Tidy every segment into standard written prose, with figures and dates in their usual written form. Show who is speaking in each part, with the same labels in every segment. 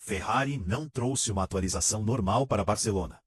Speaker 1: Ferrari não trouxe uma atualização normal para Barcelona.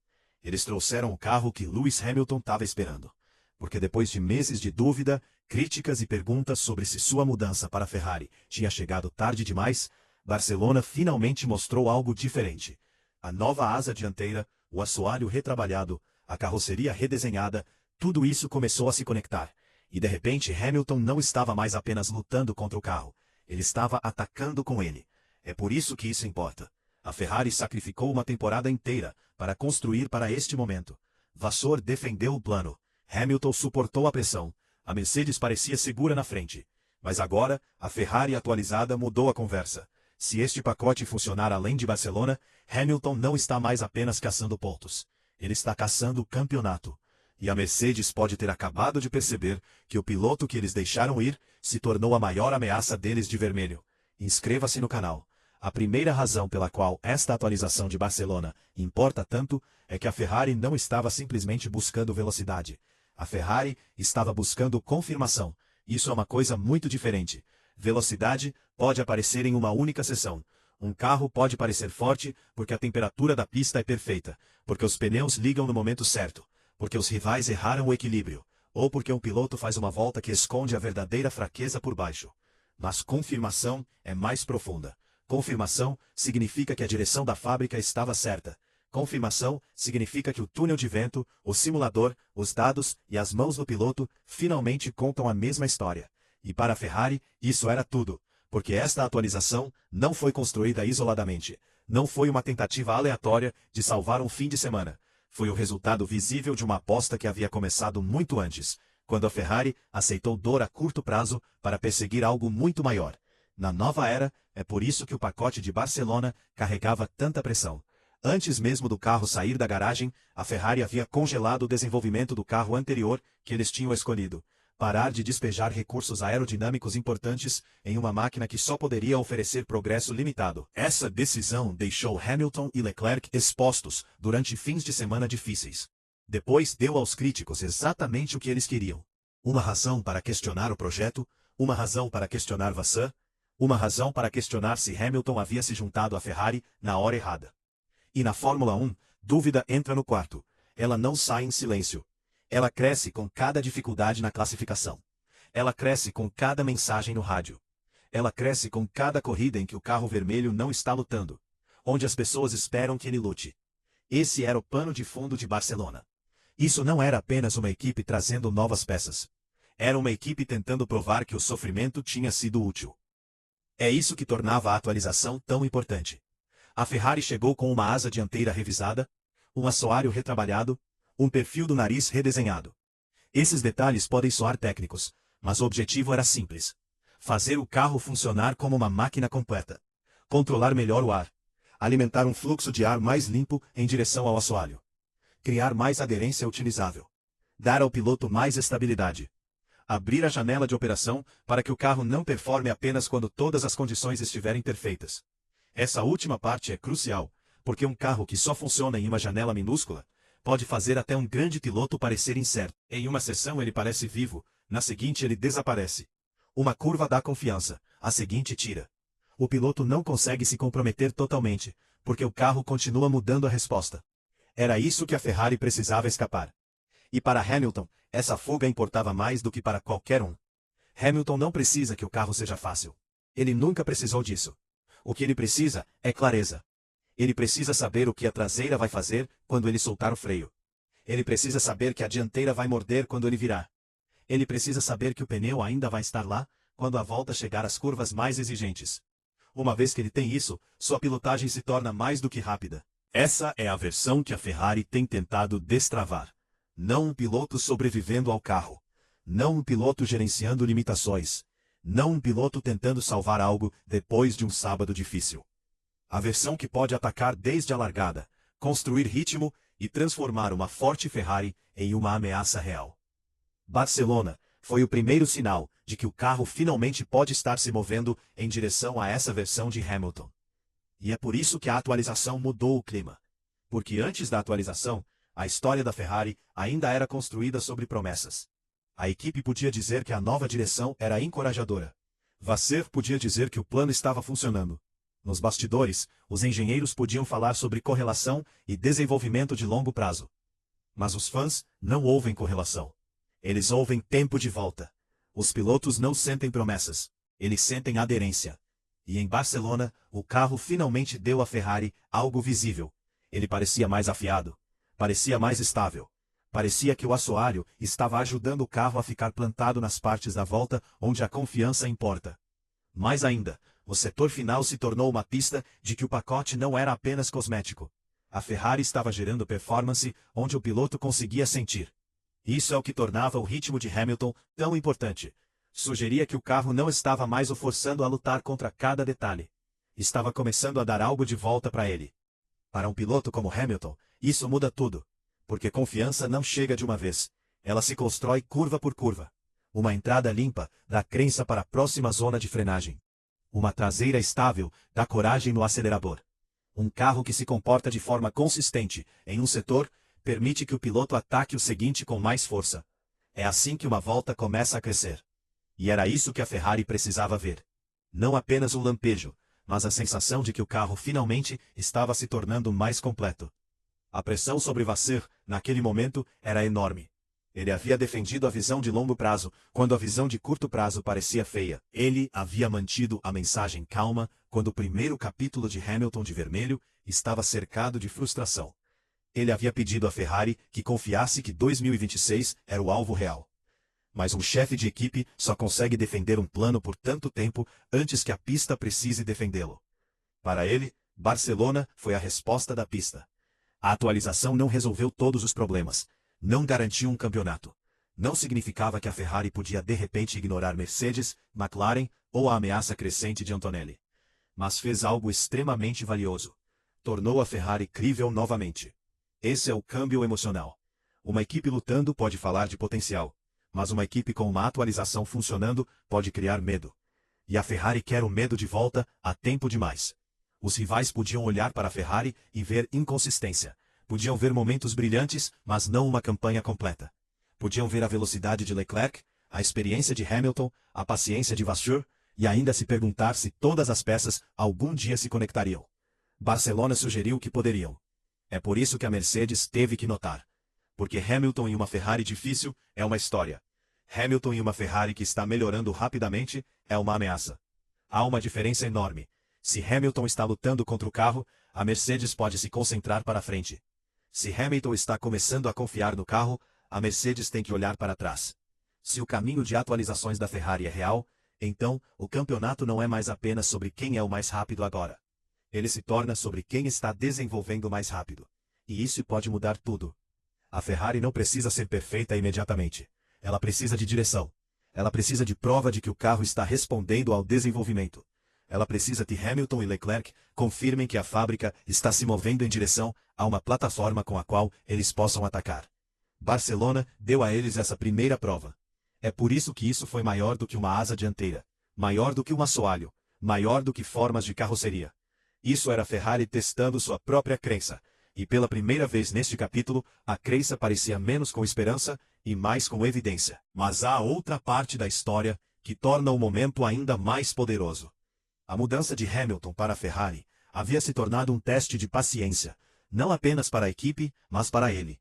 Speaker 1: Eles trouxeram o carro que Lewis Hamilton estava esperando. Porque depois de meses de dúvida, críticas e perguntas sobre se sua mudança para a Ferrari tinha chegado tarde demais, Barcelona finalmente mostrou algo diferente. A nova asa dianteira, o assoalho retrabalhado, a carroceria redesenhada, tudo isso começou a se conectar. E de repente Hamilton não estava mais apenas lutando contra o carro, ele estava atacando com ele. É por isso que isso importa. A Ferrari sacrificou uma temporada inteira para construir para este momento. Vasseur defendeu o plano. Hamilton suportou a pressão. A Mercedes parecia segura na frente. Mas agora, a Ferrari atualizada mudou a conversa. Se este pacote funcionar além de Barcelona, Hamilton não está mais apenas caçando pontos. Ele está caçando o campeonato. E a Mercedes pode ter acabado de perceber que o piloto que eles deixaram ir se tornou a maior ameaça deles de vermelho. Inscreva-se no canal. A primeira razão pela qual esta atualização de Barcelona importa tanto é que a Ferrari não estava simplesmente buscando velocidade. A Ferrari estava buscando confirmação. Isso é uma coisa muito diferente. Velocidade pode aparecer em uma única sessão. Um carro pode parecer forte porque a temperatura da pista é perfeita, porque os pneus ligam no momento certo, porque os rivais erraram o equilíbrio, ou porque um piloto faz uma volta que esconde a verdadeira fraqueza por baixo. Mas confirmação é mais profunda. Confirmação significa que a direção da fábrica estava certa. Confirmação significa que o túnel de vento, o simulador, os dados e as mãos do piloto finalmente contam a mesma história. E para a Ferrari, isso era tudo, porque esta atualização não foi construída isoladamente. Não foi uma tentativa aleatória de salvar um fim de semana. Foi o resultado visível de uma aposta que havia começado muito antes, quando a Ferrari aceitou dor a curto prazo para perseguir algo muito maior. Na nova era, é por isso que o pacote de Barcelona carregava tanta pressão. Antes mesmo do carro sair da garagem, a Ferrari havia congelado o desenvolvimento do carro anterior que eles tinham escolhido. Parar de despejar recursos aerodinâmicos importantes em uma máquina que só poderia oferecer progresso limitado. Essa decisão deixou Hamilton e Leclerc expostos durante fins de semana difíceis. Depois deu aos críticos exatamente o que eles queriam. Uma razão para questionar o projeto, uma razão para questionar Vasseur, uma razão para questionar se Hamilton havia se juntado à Ferrari na hora errada. E na Fórmula 1, dúvida entra no quarto. Ela não sai em silêncio. Ela cresce com cada dificuldade na classificação. Ela cresce com cada mensagem no rádio. Ela cresce com cada corrida em que o carro vermelho não está lutando, onde as pessoas esperam que ele lute. Esse era o pano de fundo de Barcelona. Isso não era apenas uma equipe trazendo novas peças. Era uma equipe tentando provar que o sofrimento tinha sido útil. É isso que tornava a atualização tão importante. A Ferrari chegou com uma asa dianteira revisada, um assoalho retrabalhado, um perfil do nariz redesenhado. Esses detalhes podem soar técnicos, mas o objetivo era simples. Fazer o carro funcionar como uma máquina completa. Controlar melhor o ar. Alimentar um fluxo de ar mais limpo em direção ao assoalho. Criar mais aderência utilizável. Dar ao piloto mais estabilidade. Abrir a janela de operação para que o carro não performe apenas quando todas as condições estiverem perfeitas. Essa última parte é crucial, porque um carro que só funciona em uma janela minúscula pode fazer até um grande piloto parecer incerto. Em uma sessão ele parece vivo, na seguinte ele desaparece. Uma curva dá confiança, a seguinte tira. O piloto não consegue se comprometer totalmente, porque o carro continua mudando a resposta. Era isso que a Ferrari precisava escapar. E para Hamilton, essa fuga importava mais do que para qualquer um. Hamilton não precisa que o carro seja fácil. Ele nunca precisou disso. O que ele precisa é clareza. Ele precisa saber o que a traseira vai fazer quando ele soltar o freio. Ele precisa saber que a dianteira vai morder quando ele virar. Ele precisa saber que o pneu ainda vai estar lá quando a volta chegar às curvas mais exigentes. Uma vez que ele tem isso, sua pilotagem se torna mais do que rápida. Essa é a versão que a Ferrari tem tentado destravar. Não um piloto sobrevivendo ao carro. Não um piloto gerenciando limitações. Não um piloto tentando salvar algo depois de um sábado difícil. A versão que pode atacar desde a largada, construir ritmo e transformar uma forte Ferrari em uma ameaça real. Barcelona foi o primeiro sinal de que o carro finalmente pode estar se movendo em direção a essa versão de Hamilton. E é por isso que a atualização mudou o clima. Porque antes da atualização, a história da Ferrari ainda era construída sobre promessas. A equipe podia dizer que a nova direção era encorajadora. Vasseur podia dizer que o plano estava funcionando. Nos bastidores, os engenheiros podiam falar sobre correlação e desenvolvimento de longo prazo. Mas os fãs não ouvem correlação. Eles ouvem tempo de volta. Os pilotos não sentem promessas. Eles sentem aderência. E em Barcelona, o carro finalmente deu à Ferrari algo visível. Ele parecia mais afiado. Parecia mais estável. Parecia que o assoalho estava ajudando o carro a ficar plantado nas partes da volta onde a confiança importa. Mais ainda, o setor final se tornou uma pista de que o pacote não era apenas cosmético. A Ferrari estava gerando performance onde o piloto conseguia sentir. Isso é o que tornava o ritmo de Hamilton tão importante. Sugeria que o carro não estava mais o forçando a lutar contra cada detalhe. Estava começando a dar algo de volta para ele. Para um piloto como Hamilton, isso muda tudo. Porque confiança não chega de uma vez. Ela se constrói curva por curva. Uma entrada limpa dá crença para a próxima zona de frenagem. Uma traseira estável dá coragem no acelerador. Um carro que se comporta de forma consistente em um setor permite que o piloto ataque o seguinte com mais força. É assim que uma volta começa a crescer. E era isso que a Ferrari precisava ver. Não apenas um lampejo, mas a sensação de que o carro finalmente estava se tornando mais completo. A pressão sobre Vasseur, naquele momento, era enorme. Ele havia defendido a visão de longo prazo, quando a visão de curto prazo parecia feia. Ele havia mantido a mensagem calma, quando o primeiro capítulo de Hamilton de vermelho estava cercado de frustração. Ele havia pedido à Ferrari que confiasse que 2026 era o alvo real. Mas um chefe de equipe só consegue defender um plano por tanto tempo antes que a pista precise defendê-lo. Para ele, Barcelona foi a resposta da pista. A atualização não resolveu todos os problemas. Não garantiu um campeonato. Não significava que a Ferrari podia de repente ignorar Mercedes, McLaren ou a ameaça crescente de Antonelli. Mas fez algo extremamente valioso. Tornou a Ferrari crível novamente. Esse é o câmbio emocional. Uma equipe lutando pode falar de potencial. Mas uma equipe com uma atualização funcionando pode criar medo. E a Ferrari quer o medo de volta há tempo demais. Os rivais podiam olhar para a Ferrari e ver inconsistência. Podiam ver momentos brilhantes, mas não uma campanha completa. Podiam ver a velocidade de Leclerc, a experiência de Hamilton, a paciência de Vasseur, e ainda se perguntar se todas as peças algum dia se conectariam. Barcelona sugeriu que poderiam. É por isso que a Mercedes teve que notar. Porque Hamilton em uma Ferrari difícil é uma história. Hamilton em uma Ferrari que está melhorando rapidamente é uma ameaça. Há uma diferença enorme. Se Hamilton está lutando contra o carro, a Mercedes pode se concentrar para frente. Se Hamilton está começando a confiar no carro, a Mercedes tem que olhar para trás. Se o caminho de atualizações da Ferrari é real, então o campeonato não é mais apenas sobre quem é o mais rápido agora. Ele se torna sobre quem está desenvolvendo mais rápido. E isso pode mudar tudo. A Ferrari não precisa ser perfeita imediatamente. Ela precisa de direção. Ela precisa de prova de que o carro está respondendo ao desenvolvimento. Ela precisa que Hamilton e Leclerc confirmem que a fábrica está se movendo em direção a uma plataforma com a qual eles possam atacar. Barcelona deu a eles essa primeira prova. É por isso que isso foi maior do que uma asa dianteira, maior do que um assoalho, maior do que formas de carroceria. Isso era a Ferrari testando sua própria crença. E pela primeira vez neste capítulo, a crença parecia menos com esperança e mais com evidência. Mas há outra parte da história que torna o momento ainda mais poderoso. A mudança de Hamilton para a Ferrari havia se tornado um teste de paciência, não apenas para a equipe, mas para ele.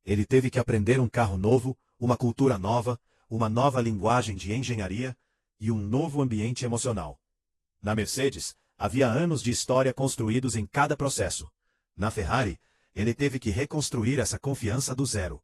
Speaker 1: Ele teve que aprender um carro novo, uma cultura nova, uma nova linguagem de engenharia e um novo ambiente emocional. Na Mercedes, havia anos de história construídos em cada processo. Na Ferrari, ele teve que reconstruir essa confiança do zero.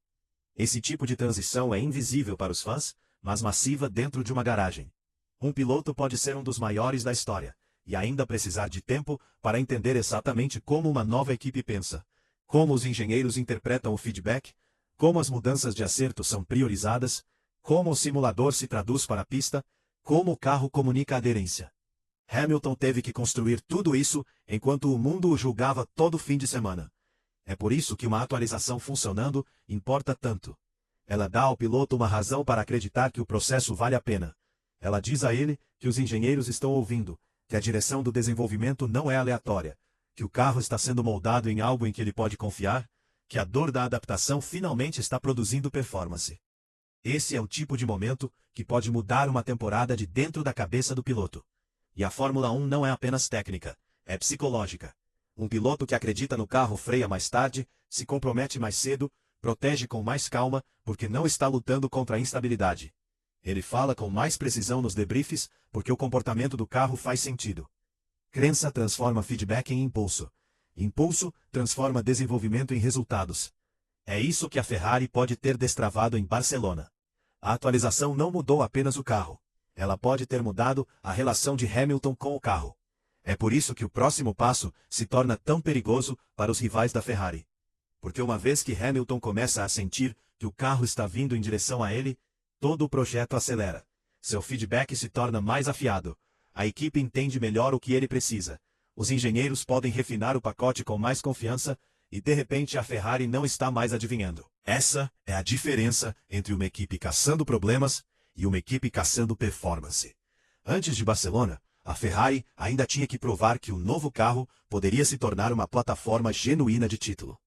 Speaker 1: Esse tipo de transição é invisível para os fãs, mas massiva dentro de uma garagem. Um piloto pode ser um dos maiores da história, e ainda precisar de tempo para entender exatamente como uma nova equipe pensa, como os engenheiros interpretam o feedback, como as mudanças de acerto são priorizadas, como o simulador se traduz para a pista, como o carro comunica a aderência. Hamilton teve que construir tudo isso enquanto o mundo o julgava todo fim de semana. É por isso que uma atualização funcionando importa tanto. Ela dá ao piloto uma razão para acreditar que o processo vale a pena. Ela diz a ele que os engenheiros estão ouvindo, que a direção do desenvolvimento não é aleatória, que o carro está sendo moldado em algo em que ele pode confiar, que a dor da adaptação finalmente está produzindo performance. Esse é o tipo de momento que pode mudar uma temporada de dentro da cabeça do piloto. E a Fórmula 1 não é apenas técnica, é psicológica. Um piloto que acredita no carro freia mais tarde, se compromete mais cedo, protege com mais calma, porque não está lutando contra a instabilidade. Ele fala com mais precisão nos debriefs, porque o comportamento do carro faz sentido. Crença transforma feedback em impulso. Impulso transforma desenvolvimento em resultados. É isso que a Ferrari pode ter destravado em Barcelona. A atualização não mudou apenas o carro. Ela pode ter mudado a relação de Hamilton com o carro. É por isso que o próximo passo se torna tão perigoso para os rivais da Ferrari. Porque uma vez que Hamilton começa a sentir que o carro está vindo em direção a ele, todo o projeto acelera. Seu feedback se torna mais afiado. A equipe entende melhor o que ele precisa. Os engenheiros podem refinar o pacote com mais confiança e de repente a Ferrari não está mais adivinhando. Essa é a diferença entre uma equipe caçando problemas e uma equipe caçando performance. Antes de Barcelona, a Ferrari ainda tinha que provar que o novo carro poderia se tornar uma plataforma genuína de título.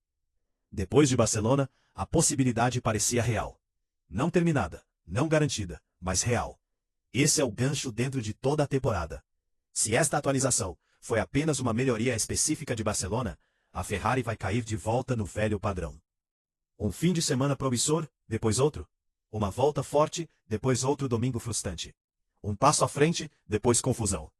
Speaker 1: Depois de Barcelona, a possibilidade parecia real. Não terminada, não garantida, mas real. Esse é o gancho dentro de toda a temporada. Se esta atualização foi apenas uma melhoria específica de Barcelona, a Ferrari vai cair de volta no velho padrão. Um fim de semana promissor, depois outro. Uma volta forte, depois outro domingo frustrante. Um passo à frente, depois confusão.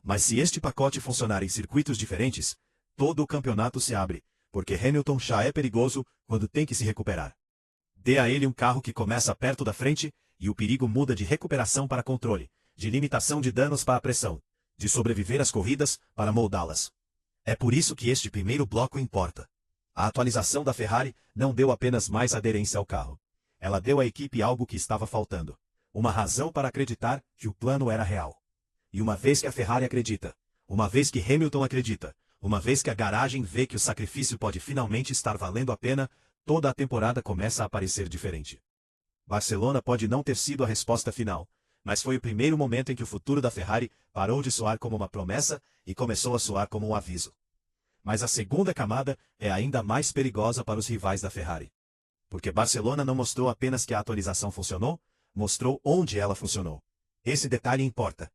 Speaker 1: Mas se este pacote funcionar em circuitos diferentes, todo o campeonato se abre, porque Hamilton já é perigoso quando tem que se recuperar. Dê a ele um carro que começa perto da frente, e o perigo muda de recuperação para controle, de limitação de danos para pressão, de sobreviver às corridas para moldá-las. É por isso que este primeiro bloco importa. A atualização da Ferrari não deu apenas mais aderência ao carro. Ela deu à equipe algo que estava faltando. Uma razão para acreditar que o plano era real. E uma vez que a Ferrari acredita, uma vez que Hamilton acredita, uma vez que a garagem vê que o sacrifício pode finalmente estar valendo a pena, toda a temporada começa a parecer diferente. Barcelona pode não ter sido a resposta final, mas foi o primeiro momento em que o futuro da Ferrari parou de soar como uma promessa e começou a soar como um aviso. Mas a segunda camada é ainda mais perigosa para os rivais da Ferrari. Porque Barcelona não mostrou apenas que a atualização funcionou, mostrou onde ela funcionou. Esse detalhe importa.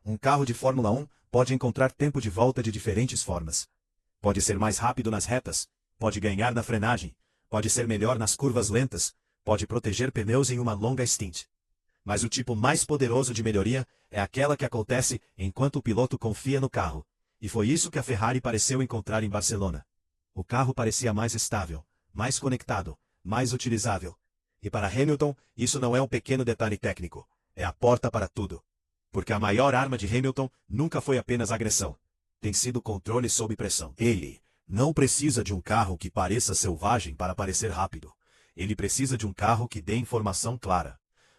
Speaker 1: Um carro de Fórmula 1 pode encontrar tempo de volta de diferentes formas. Pode ser mais rápido nas retas, pode ganhar na frenagem, pode ser melhor nas curvas lentas, pode proteger pneus em uma longa stint. Mas o tipo mais poderoso de melhoria é aquela que acontece enquanto o piloto confia no carro. E foi isso que a Ferrari pareceu encontrar em Barcelona. O carro parecia mais estável, mais conectado, mais utilizável. E para Hamilton, isso não é um pequeno detalhe técnico, é a porta para tudo. Porque a maior arma de Hamilton nunca foi apenas agressão. Tem sido controle sob pressão. Ele não precisa de um carro que pareça selvagem para parecer rápido. Ele precisa de um carro que dê informação clara.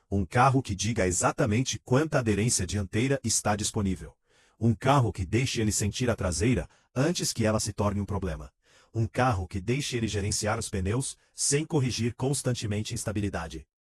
Speaker 1: Um carro que diga exatamente quanta aderência dianteira está disponível. Um carro que deixe ele sentir a traseira antes que ela se torne um problema. Um carro que deixe ele gerenciar os pneus sem corrigir constantemente instabilidade.